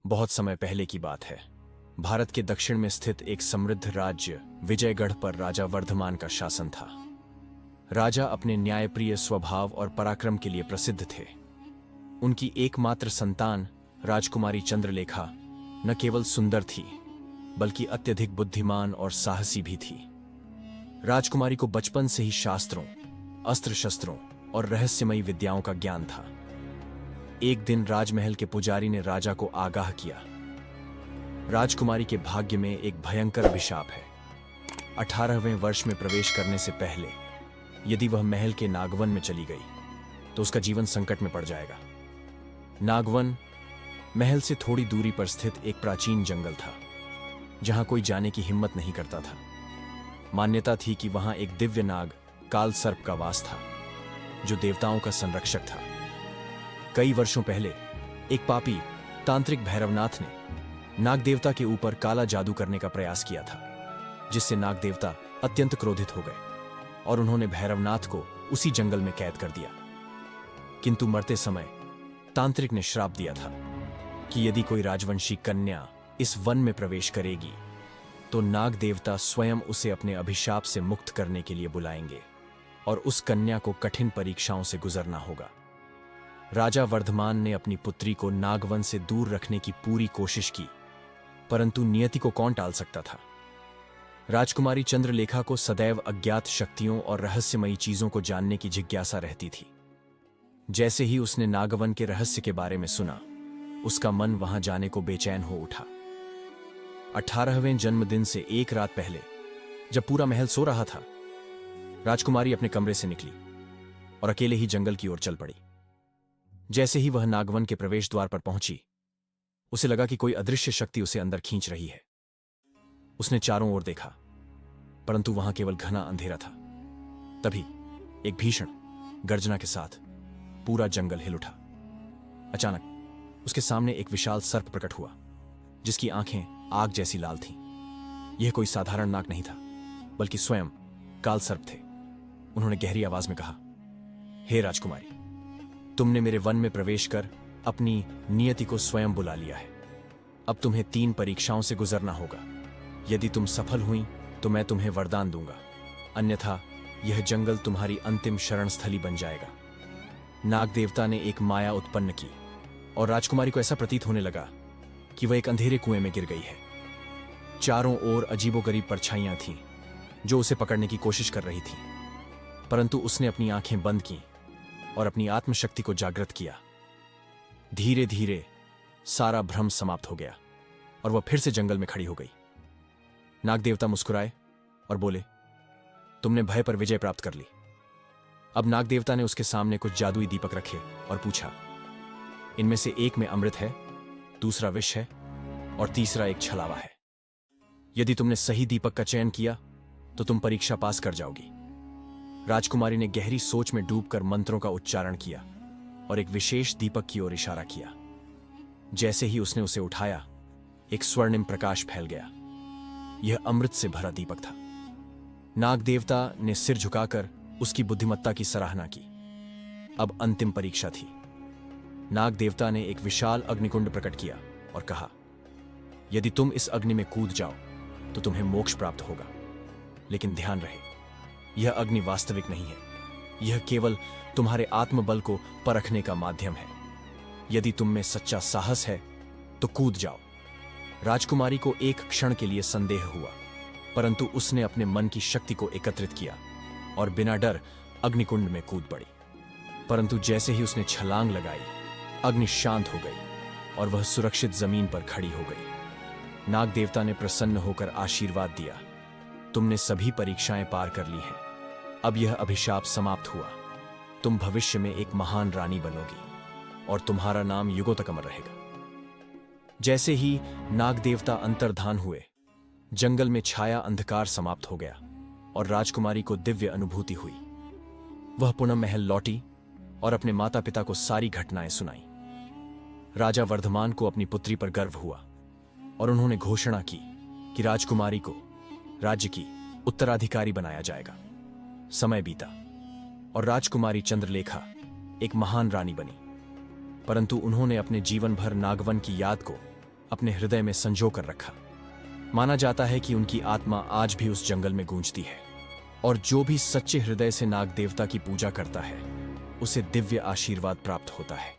बहुत समय पहले की बात है। भारत के दक्षिण में स्थित एक समृद्ध राज्य विजयगढ़ पर राजा वर्धमान का शासन था। राजा अपने न्यायप्रिय स्वभाव और पराक्रम के लिए प्रसिद्ध थे। उनकी एकमात्र संतान राजकुमारी चंद्रलेखा न केवल सुंदर थी, बल्कि अत्यधिक बुद्धिमान और साहसी भी थी। राजकुमारी को बचपन से ही शास्त्रों, अस्त्र शस्त्रों और रहस्यमयी विद्याओं का ज्ञान था। एक दिन राजमहल के पुजारी ने राजा को आगाह किया, राजकुमारी के भाग्य में एक भयंकर अभिशाप है। 18वें वर्ष में प्रवेश करने से पहले यदि वह महल के नागवन में चली गई तो उसका जीवन संकट में पड़ जाएगा। नागवन महल से थोड़ी दूरी पर स्थित एक प्राचीन जंगल था, जहां कोई जाने की हिम्मत नहीं करता था। मान्यता थी कि वहां एक दिव्य नाग काल सर्प का वास था, जो देवताओं का संरक्षक था। कई वर्षों पहले एक पापी तांत्रिक भैरवनाथ ने नाग देवता के ऊपर काला जादू करने का प्रयास किया था, जिससे नाग देवता अत्यंत क्रोधित हो गए और उन्होंने भैरवनाथ को उसी जंगल में कैद कर दिया। किंतु मरते समय तांत्रिक ने श्राप दिया था कि यदि कोई राजवंशी कन्या इस वन में प्रवेश करेगी तो नाग देवता स्वयं उसे अपने अभिशाप से मुक्त करने के लिए बुलाएंगे और उस कन्या को कठिन परीक्षाओं से गुजरना होगा। राजा वर्धमान ने अपनी पुत्री को नागवन से दूर रखने की पूरी कोशिश की, परंतु नियति को कौन टाल सकता था। राजकुमारी चंद्रलेखा को सदैव अज्ञात शक्तियों और रहस्यमयी चीजों को जानने की जिज्ञासा रहती थी। जैसे ही उसने नागवन के रहस्य के बारे में सुना, उसका मन वहां जाने को बेचैन हो उठा। 18वें जन्मदिन से एक रात पहले, जब पूरा महल सो रहा था, राजकुमारी अपने कमरे से निकली और अकेले ही जंगल की ओर चल पड़ी। जैसे ही वह नागवन के प्रवेश द्वार पर पहुंची, उसे लगा कि कोई अदृश्य शक्ति उसे अंदर खींच रही है। उसने चारों ओर देखा, परंतु वहां केवल घना अंधेरा था। तभी एक भीषण गर्जना के साथ पूरा जंगल हिल उठा। अचानक उसके सामने एक विशाल सर्प प्रकट हुआ, जिसकी आंखें आग जैसी लाल थीं। यह कोई साधारण नाग नहीं था, बल्कि स्वयं काल सर्प थे। उन्होंने गहरी आवाज में कहा, हे राजकुमारी, तुमने मेरे वन में प्रवेश कर अपनी नियति को स्वयं बुला लिया है। अब तुम्हें 3 परीक्षाओं से गुजरना होगा। यदि तुम सफल हुई तो मैं तुम्हें वरदान दूंगा, अन्यथा यह जंगल तुम्हारी अंतिम शरण स्थली बन जाएगा। नाग देवता ने एक माया उत्पन्न की और राजकुमारी को ऐसा प्रतीत होने लगा कि वह एक अंधेरे कुएं में गिर गई है। चारों ओर अजीबोगरीब परछाइयां थीं, जो उसे पकड़ने की कोशिश कर रही थीं, परंतु उसने अपनी आंखें बंद की और अपनी आत्मशक्ति को जागृत किया। धीरे धीरे सारा भ्रम समाप्त हो गया और वह फिर से जंगल में खड़ी हो गई। नाग देवता मुस्कुराए और बोले, तुमने भय पर विजय प्राप्त कर ली। अब नाग देवता ने उसके सामने कुछ जादुई दीपक रखे और पूछा, इनमें से एक में अमृत है, दूसरा विष है और तीसरा एक छलावा है। यदि तुमने सही दीपक का चयन किया तो तुम परीक्षा पास कर जाओगी। राजकुमारी ने गहरी सोच में डूबकर मंत्रों का उच्चारण किया और एक विशेष दीपक की ओर इशारा किया। जैसे ही उसने उसे उठाया, एक स्वर्णिम प्रकाश फैल गया। यह अमृत से भरा दीपक था। नाग देवता ने सिर झुकाकर उसकी बुद्धिमत्ता की सराहना की। अब अंतिम परीक्षा थी। नाग देवता ने एक विशाल अग्निकुंड प्रकट किया और कहा, यदि तुम इस अग्नि में कूद जाओ तो तुम्हें मोक्ष प्राप्त होगा। लेकिन ध्यान रहे, यह अग्नि वास्तविक नहीं है। यह केवल तुम्हारे आत्मबल को परखने का माध्यम है। यदि तुम में सच्चा साहस है तो कूद जाओ। राजकुमारी को एक क्षण के लिए संदेह हुआ, परंतु उसने अपने मन की शक्ति को एकत्रित किया और बिना डर अग्निकुंड में कूद पड़ी। परंतु जैसे ही उसने छलांग लगाई, अग्नि शांत हो गई और वह सुरक्षित जमीन पर खड़ी हो गई। नाग देवता ने प्रसन्न होकर आशीर्वाद दिया, तुमने सभी परीक्षाएं पार कर ली हैं। अब यह अभिशाप समाप्त हुआ। तुम भविष्य में एक महान रानी बनोगी और तुम्हारा नाम युगों तक अमर रहेगा। जैसे ही नाग देवता अंतर्धान हुए, जंगल में छाया अंधकार समाप्त हो गया और राजकुमारी को दिव्य अनुभूति हुई। वह पुनः महल लौटी और अपने माता पिता को सारी घटनाएं सुनाई। राजा वर्धमान को अपनी पुत्री पर गर्व हुआ और उन्होंने घोषणा की कि राजकुमारी को राज्य की उत्तराधिकारी बनाया जाएगा। समय बीता और राजकुमारी चंद्रलेखा एक महान रानी बनी, परंतु उन्होंने अपने जीवन भर नागवन की याद को अपने हृदय में संजो कर रखा। माना जाता है कि उनकी आत्मा आज भी उस जंगल में गूंजती है और जो भी सच्चे हृदय से नाग देवता की पूजा करता है उसे दिव्य आशीर्वाद प्राप्त होता है।